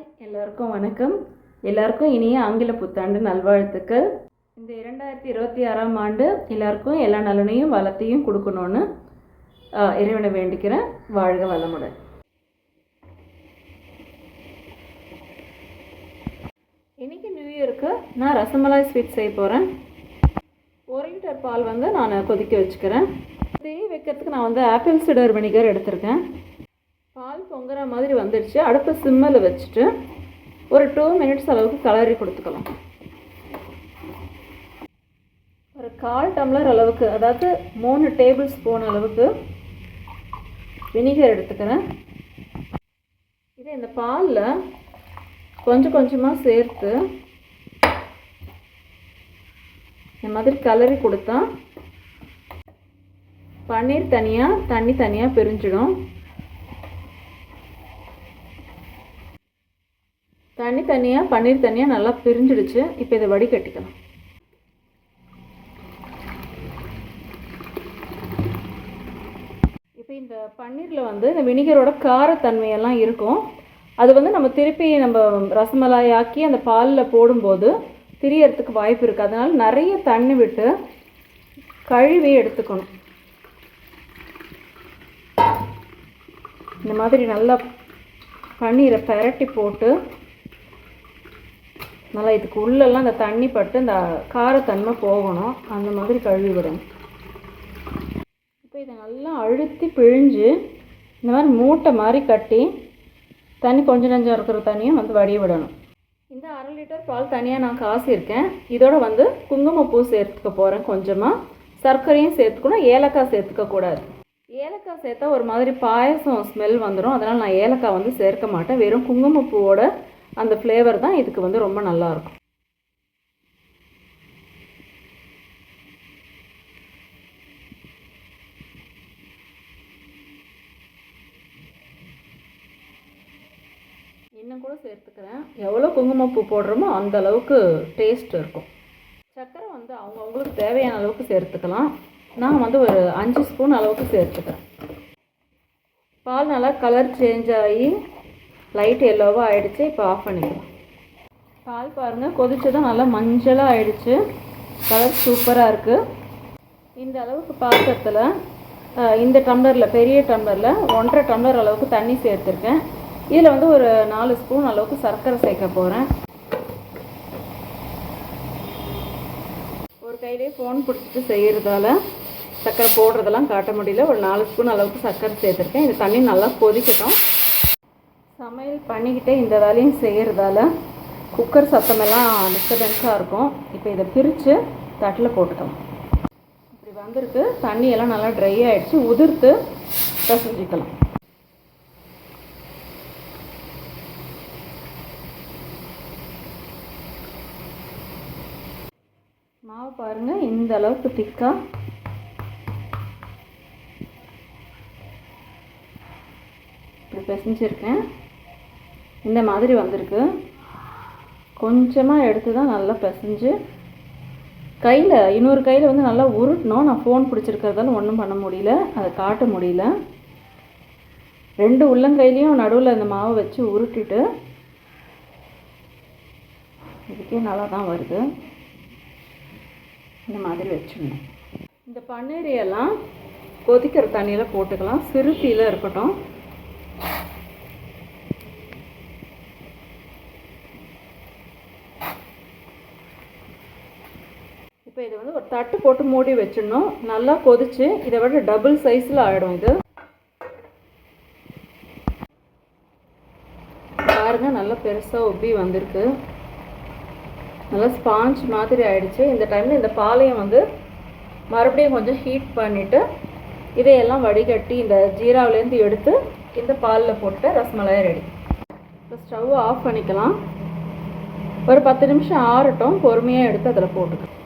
Hi, எல்லோருக்கும் வணக்கம். எல்லாருக்கும் இனிய ஆங்கில புத்தாண்டு நல்வாழ்த்துக்கள். இந்த 2026ஆம் ஆண்டு எல்லாருக்கும் எல்லா நலனையும் வளத்தையும் கொடுக்கணும்னு இறைவனை வேண்டிக்கிறேன். வாழ்க வளமுடன். இன்றைக்கி நியூ இயருக்கு நான் ரசமலாய் ஸ்வீட் செய்ய போகிறேன். 1 லிட்டர் பால் நான் கொதிக்க வச்சுக்கிறேன். திரி வைக்கிறதுக்கு நான் ஆப்பிள் சிடர் வினிகர் எடுத்திருக்கேன். பால் பொங்குற மாதிரி வந்துடுச்சு. அடுப்பு சிம்மில் வச்சுட்டு ஒரு 2 மினிட்ஸ் அளவுக்கு கலரி கொடுத்துக்கலாம். ஒரு 1/4 டம்ளர் அளவுக்கு, அதாவது 3 டேபிள் ஸ்பூன் அளவுக்கு வினிகர் எடுத்துக்கிறேன். இதை இந்த பாலில் கொஞ்சம் கொஞ்சமாக சேர்த்து இந்த மாதிரி கலரி கொடுத்தா பன்னீர் தனியாக தண்ணி தனியாக பிரிஞ்சிடும். தண்ணி தனியாக பன்னீர் தனியாக நல்லா பிரிஞ்சிடுச்சு. இப்போ இதை வடிகட்டிக்கலாம். இப்போ இந்த பன்னீரில் இந்த வினிகரோட காரத்தன்மையெல்லாம் இருக்கும். அது நம்ம திருப்பி ரசமலாய் ஆக்கி அந்த பாலில் போடும்போது திரியறதுக்கு வாய்ப்பு இருக்குது. அதனால் நிறைய தண்ணி விட்டு கழுவி எடுத்துக்கணும். இந்த மாதிரி நல்லா பன்னீரை பரட்டி போட்டு நல்லா இதுக்கு உள்ளெல்லாம் இந்த தண்ணி பட்டு இந்த காரத்தன்மை போகணும். அந்த மாதிரி கழுவி விடணும். இப்போ இதை நல்லா அழுத்தி பிழிஞ்சு இந்த மாதிரி மூட்டை மாதிரி கட்டி தண்ணி கொஞ்சம் நஞ்சம் இருக்கிற தண்ணியும் வடிய விடணும். இந்த 1/2 லிட்டர் பால் தனியாக நான் காசியிருக்கேன். இதோட குங்குமப்பூ சேர்த்துக்க போகிறேன். கொஞ்சமாக சர்க்கரையும் சேர்த்துக்கணும். ஏலக்காய் சேர்த்துக்கக்கூடாது. ஏலக்காய் சேர்த்தா ஒரு மாதிரி பாயசம் ஸ்மெல் வந்துடும். அதனால் நான் ஏலக்காய் சேர்க்க மாட்டேன். வெறும் குங்குமப்பூவோட அந்த ஃப்ளேவர் தான் இதுக்கு ரொம்ப நல்லாயிருக்கும். இன்னும் கூட சேர்த்துக்கிறேன். எவ்வளோ குங்குமப்பூ போடுறோமோ அந்த அளவுக்கு டேஸ்ட் இருக்கும். சர்க்கரை அவங்கவுங்களுக்கு தேவையான அளவுக்கு சேர்த்துக்கலாம். நான் ஒரு 5 ஸ்பூன் அளவுக்கு சேர்த்துக்கிறேன். பால் நல்லா கலர் சேஞ்ச் ஆகி லைட் எல்லோவாக ஆகிடுச்சு. இப்போ ஆஃப் பண்ணிக்கலாம். பால் பாருங்கள், கொதிச்சதும் நல்லா மஞ்சளாக ஆகிடுச்சு. கலர் சூப்பராக இருக்குது. இந்த அளவுக்கு பாத்திரத்தில் இந்த டம்ளரில், பெரிய டம்ளரில் 1.5 டம்ளர் அளவுக்கு தண்ணி சேர்த்துருக்கேன். இதில் ஒரு 4 ஸ்பூன் அளவுக்கு சர்க்கரை சேர்க்க போகிறேன். ஒரு கையிலே ஃபோன் பிடிச்சிட்டு செய்கிறதால சர்க்கரை போடுறதெல்லாம் காட்ட முடியல. ஒரு 4 ஸ்பூன் அளவுக்கு சர்க்கரை சேர்த்துருக்கேன். இந்த தண்ணி நல்லா கொதிக்கட்டும். சமையல் பண்ணிக்கிட்டே இந்த வேலையும் செய்கிறதால குக்கர் சத்தமெல்லாம் டிஸ்டர்பன்ஸாக இருக்கும். இப்போ இதை பிரித்து தட்டில் போட்டுக்கலாம். இப்படி வந்திருக்கு. தண்ணியெல்லாம் நல்லா ட்ரை ஆகிடுச்சு. உதிர்த்து பிசைஞ்சிக்கலாம். மாவு பாருங்கள், இந்த அளவுக்கு திக்காக இப்படி பிசைஞ்சிருக்கேன். இந்த மாதிரி வந்திருக்கு. கொஞ்சமாக எடுத்து தான் நல்லா பிசைஞ்சு கையில், இன்னொரு கையில் நல்லா உருட்டணும். நான் ஃபோன் பிடிச்சிருக்கிறதால ஒன்றும் பண்ண முடியல, அதை காட்ட முடியல. 2 உள்ளங்கையிலையும் நடுவில் இந்த மாவை வச்சு உருட்டிட்டு இதுக்கே நல்லா தான் வருது. இந்த மாதிரி வச்சிடணும். இந்த பன்னீரையெல்லாம் கொதிக்கிற தண்ணியில் போட்டுக்கலாம். சிறுத்தீயில் இருக்கட்டும். இப்போ இது ஒரு தட்டு போட்டு மூடி வச்சிடணும். நல்லா கொதிச்சு இதை விட டபுள் சைஸில் ஆகிடும். இது பாருங்கள், நல்லா பெருசாக உப்பி வந்திருக்கு. நல்லா ஸ்பாஞ்ச் மாதிரி ஆகிடுச்சு. இந்த டைமில் இந்த பாலையும் மறுபடியும் கொஞ்சம் ஹீட் பண்ணிவிட்டு இதையெல்லாம் வடிகட்டி இந்த ஜீராவிலேருந்து எடுத்து இந்த பாலில் போட்டு ரசமலாய் ரெடி. இப்போ ஸ்டவ் ஆஃப் பண்ணிக்கலாம். ஒரு 10 நிமிஷம் ஆறட்டும். பொறுமையாக எடுத்து அதில் போட்டுக்கலாம்.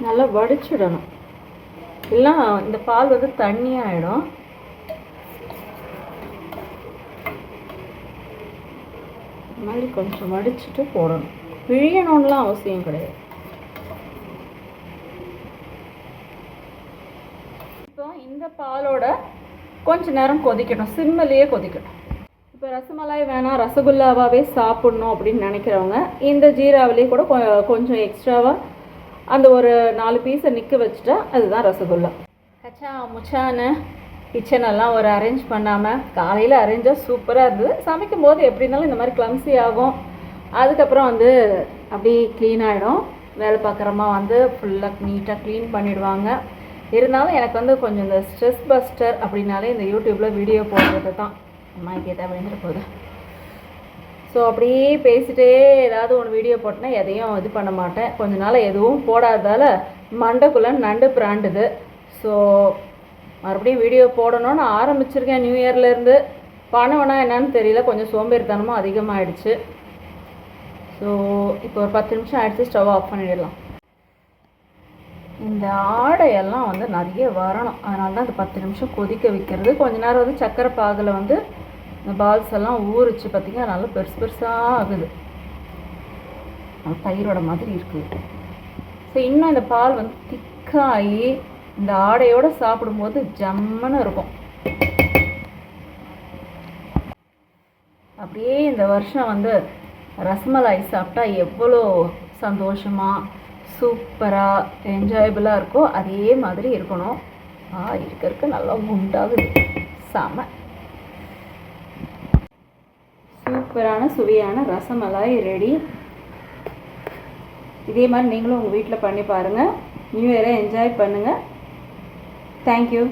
நல்லா வடிச்சிடணும். இல்லை இந்த பால் தண்ணியாகிடும். இந்த மாதிரி கொஞ்சம் வடிச்சிட்டு போடணும். பிழியணும்லாம் அவசியம் கிடையாது. இந்த பாலோட கொஞ்ச நேரம் கொதிக்கணும், சிம்மிலேயே கொதிக்கணும். இப்போ ரசமலாய் வேணாம், ரசகுல்லாவாகவே சாப்பிட்ணும் அப்படின்னு நினைக்கிறவங்க இந்த ஜீராவிலேயே கூட கொஞ்சம் எக்ஸ்ட்ராவாக அந்த ஒரு 4 பீஸை நிற்க வச்சுட்டா அதுதான் ரசகுல்லா. கச்சா முச்சான்னு கிச்சனெல்லாம் ஒரு அரேஞ்ச் பண்ணாமல் காலையில் அரேஞ்சாக சூப்பராக இருந்தது. சமைக்கும் போது எப்படி இருந்தாலும் இந்த மாதிரி கிளம்ஸி ஆகும். அதுக்கப்புறம் வந்து அப்படி க்ளீன் ஆகிடும். வேலை பார்க்குறமா வந்து ஃபுல்லாக நீட்டாக க்ளீன் பண்ணிவிடுவாங்க. இருந்தாலும் எனக்கு வந்து கொஞ்சம் இந்த ஸ்ட்ரெஸ் பஸ்டர் அப்படின்னாலே இந்த யூடியூப்பில் வீடியோ போடுறது தான். அம்மா இங்கே தான் விழுந்துட்டு போகுது. ஸோ அப்படியே பேசிகிட்டே ஏதாவது ஒன்று வீடியோ போட்டேன்னா எதையும் இது பண்ண மாட்டேன். கொஞ்ச நாள் எதுவும் போடாததால் மண்டைக்குள்ளே நண்டு பிராண்டுது. ஸோ மறுபடியும் வீடியோ போடணும்னு ஆரம்பிச்சிருக்கேன் நியூ இயர்லேருந்து. பண்ணுவேனா என்னன்னு தெரியல, கொஞ்சம் சோம்பேறித்தனமும் அதிகமாகிடுச்சு. ஸோ இப்போ ஒரு 10 நிமிஷம் ஆகிடுச்சு, ஸ்டவ் ஆஃப் பண்ணிடலாம். இந்த ஆடையெல்லாம் வந்து நிறைய வரணும், அதனால தான் இந்த 10 நிமிஷம் கொதிக்க வைக்கிறது. கொஞ்ச நேரம் வந்து சக்கரை பாகில் வந்து இந்த பால்ஸ் எல்லாம் ஊறிச்சு பார்த்திங்கன்னா நல்லா பெருசு பெருசாக ஆகுது, தயிரோட மாதிரி இருக்குது. ஸோ இன்னும் இந்த பால் வந்து திக்காகி இந்த ஆடையோடு சாப்பிடும்போது ஜம்முன்னு இருக்கும். அப்படியே இந்த வருஷம் வந்து ரசமலாய் சாப்பிட்டா எவ்வளோ சந்தோஷமாக சூப்பராக என்ஜாயபிளாக இருக்கோ அதே மாதிரி இருக்கணும். இருக்க நல்லா குண்டாகுது, செம சூப்பரான சுவையான ரசமலாய் ரெடி. இதே மாதிரி நீங்களும் உங்கள் வீட்டில் பண்ணி பாருங்கள். நியூ இயரை என்ஜாய் பண்ணுங்கள். தேங்க்யூ.